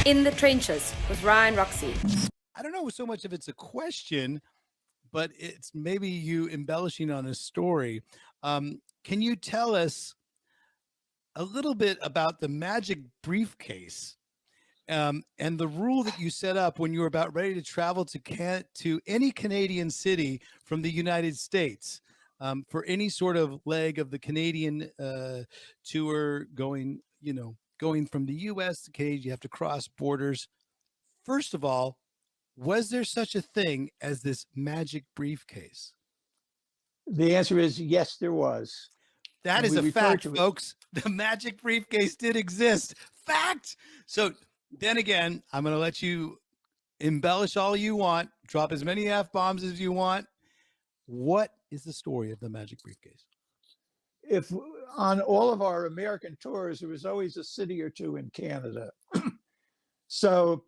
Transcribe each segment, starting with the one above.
In the Trenches with Ryan Roxie. I don't know so much if it's a question, but it's maybe you embellishing on a story. Can you tell us a little bit about the magic briefcase and the rule that you set up when you were about ready to travel to any Canadian city from the United States for any sort of leg of the Canadian tour going from the U.S. to Canada? You have to cross borders. First of all, was there such a thing as this magic briefcase? The answer is yes, there was. That is a fact, folks. The magic briefcase did exist. Fact. So then again, I'm going to let you embellish all you want, drop as many F-bombs as you want. What is the story of the magic briefcase? If on all of our American tours, there was always a city or two in Canada. So,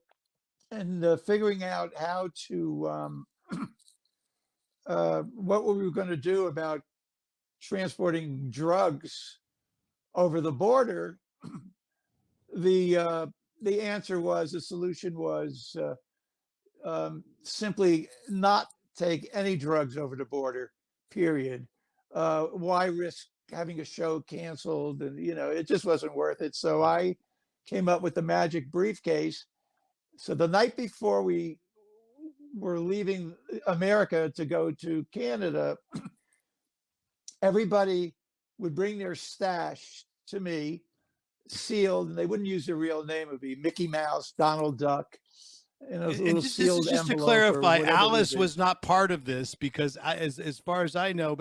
and figuring out how to, what were we going to do about transporting drugs over the border, the answer was, the solution was simply not take any drugs over the border, period. Why risk having a show canceled? And, it just wasn't worth it. So I came up with the magic briefcase. So the night before we were leaving America to go to Canada, everybody would bring their stash to me, sealed, and they wouldn't use their real name. It would be Mickey Mouse, Donald Duck, and a little sealed just to envelope. clarify, Alice was not part of this because, as far as I know,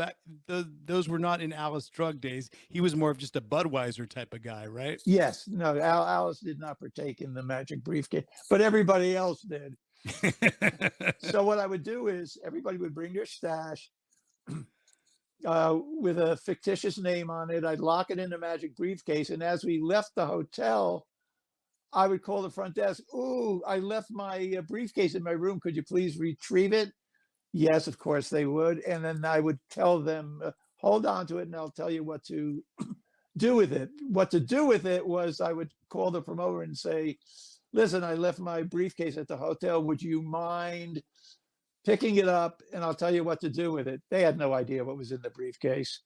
those were not in Alice drug days. He was more of just a Budweiser type of guy, right? Yes, no, Alice did not partake in the magic briefcase, but everybody else did. So what I would do is everybody would bring their stash with a fictitious name on it. I'd lock it in the magic briefcase, and as we left the hotel, I would call the front desk. "Ooh, I left my briefcase in my room. Could you please retrieve it?" Yes, of course they would. And then I would tell them, "Hold on to it, and I'll tell you what to do with it." What to do with it was I would call the promoter and say, "Listen, I left my briefcase at the hotel. Would you mind picking it up, and I'll tell you what to do with it?" They had no idea what was in the briefcase.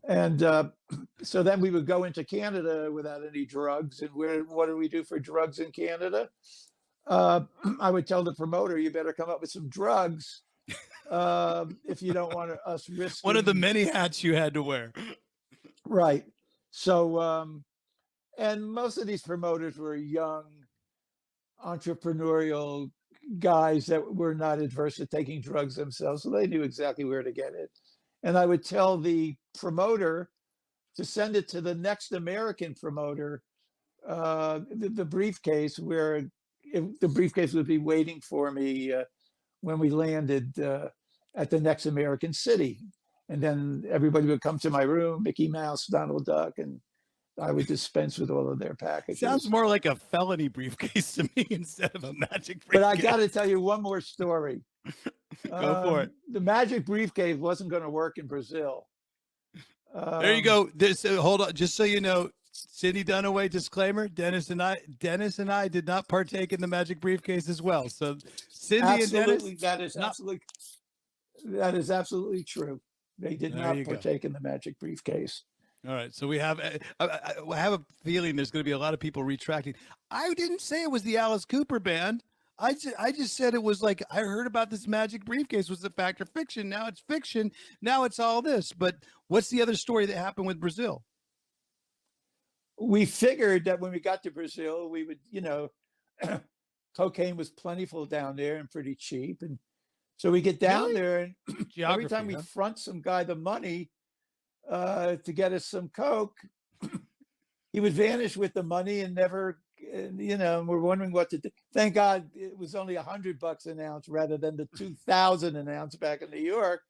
And so then we would go into Canada without any drugs. And what do we do for drugs in Canada? I would tell the promoter, "You better come up with some drugs if you don't want us risking." One of the many hats you had to wear. Right. So, and most of these promoters were young, entrepreneurial guys that were not adverse to taking drugs themselves. So they knew exactly where to get it. And I would tell the promoter to send it to the next American promoter, the briefcase, where the briefcase would be waiting for me when we landed at the next American city. And then everybody would come to my room, Mickey Mouse, Donald Duck, and I would dispense with all of their packages. Sounds more like a felony briefcase to me instead of a magic briefcase. But I got to tell you one more story. Go for it. The magic briefcase wasn't going to work in Brazil. There you go. Hold on, just so you know, Cindy Dunaway disclaimer: Dennis and I did not partake in the magic briefcase as well. So Cindy and Dennis, that is absolutely true. They did not partake in the magic briefcase. All right, so we have. I have a feeling there's going to be a lot of people retracting. I didn't say it was the Alice Cooper band. I just said it was like, I heard about this magic briefcase was a fact or fiction. Now it's fiction. Now it's all this. But what's the other story that happened with Brazil? We figured that when we got to Brazil, we would, cocaine was plentiful down there and pretty cheap. And so we get down there, and every time we front some guy the money to get us some coke, he would vanish with the money and never, and we're wondering what to do. Thank God it was only $100 an ounce rather than the 2,000 an ounce back in New York.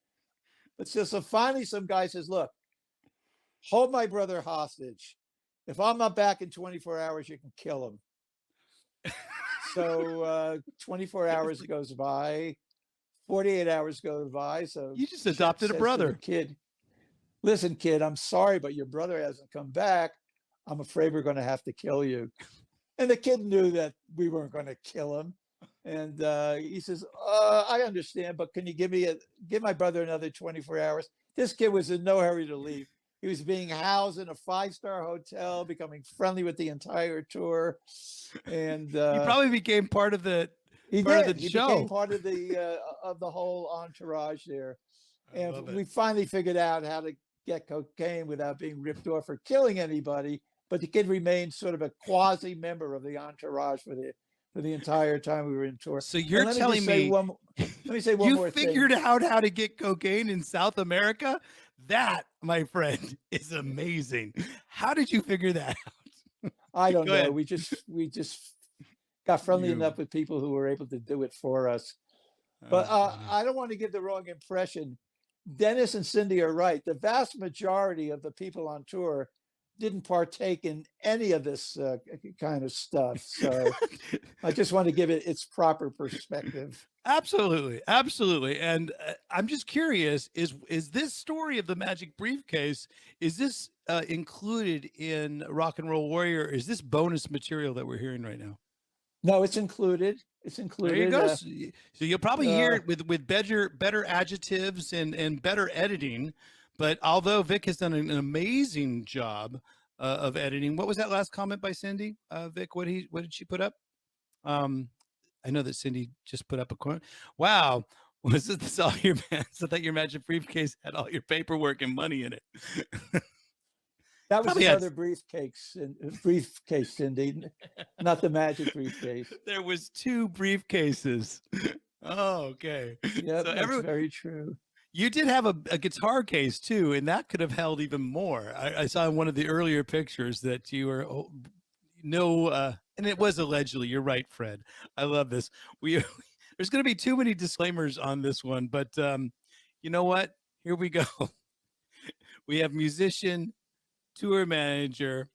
But so finally some guy says, "Look, hold my brother hostage. If I'm not back in 24 hours, you can kill him." So 24 hours goes by, 48 hours goes by. So you just adopted a brother. "Kid, listen, kid, I'm sorry, but your brother hasn't come back. I'm afraid we're going to have to kill you." And the kid knew that we weren't going to kill him. And he says, I understand, but can you give my brother another 24 hours? This kid was in no hurry to leave. He was being housed in a 5-star hotel, becoming friendly with the entire tour. And he probably became part of the he part did. of the He show. became part of the whole entourage there. And we finally figured out how to get cocaine without being ripped off or killing anybody. But the kid remained sort of a quasi member of the entourage for the entire time we were in tour. So you're telling me let me say one more you thing. figured out how to get cocaine in South America? That, my friend, is amazing. How did you figure that out? I don't Go know. ahead. We just got friendly enough with people who were able to do it for us. But I don't want to give the wrong impression. Dennis and Cindy are right. The vast majority of the people on tour didn't partake in any of this kind of stuff. So I just want to give it its proper perspective. Absolutely. Absolutely. And I'm just curious, is this story of the magic briefcase, is this included in Rock and Roll Warrior? Is this bonus material that we're hearing right now? No, it's included. It's included. There you go. So you'll probably hear it with better adjectives and better editing. But although Vic has done an amazing job of editing, what was that last comment by Cindy? Vic, what did she put up? I know that Cindy just put up a comment. Wow, was this all your man? So that your magic briefcase had all your paperwork and money in it. That was another briefcase, Cindy, not the magic briefcase. There was 2 briefcases. Oh, okay. Yeah, so that's very true. You did have a guitar case too, and that could have held even more. I saw in one of the earlier pictures that you were and it was allegedly. You're right, Fred. I love this. There's going to be too many disclaimers on this one, but you know what? Here we go. We have musician, tour manager,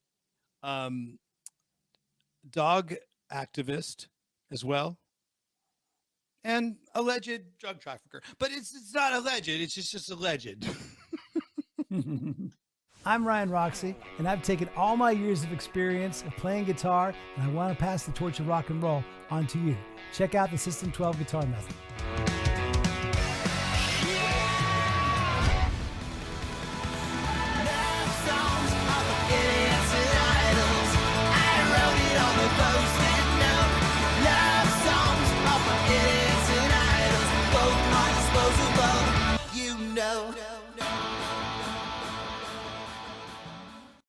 dog activist as well, and alleged drug trafficker. But it's not alleged. It's just alleged. I'm Ryan Roxie, and I've taken all my years of experience of playing guitar, and I want to pass the torch of rock and roll on to you. Check out the System 12 Guitar Method.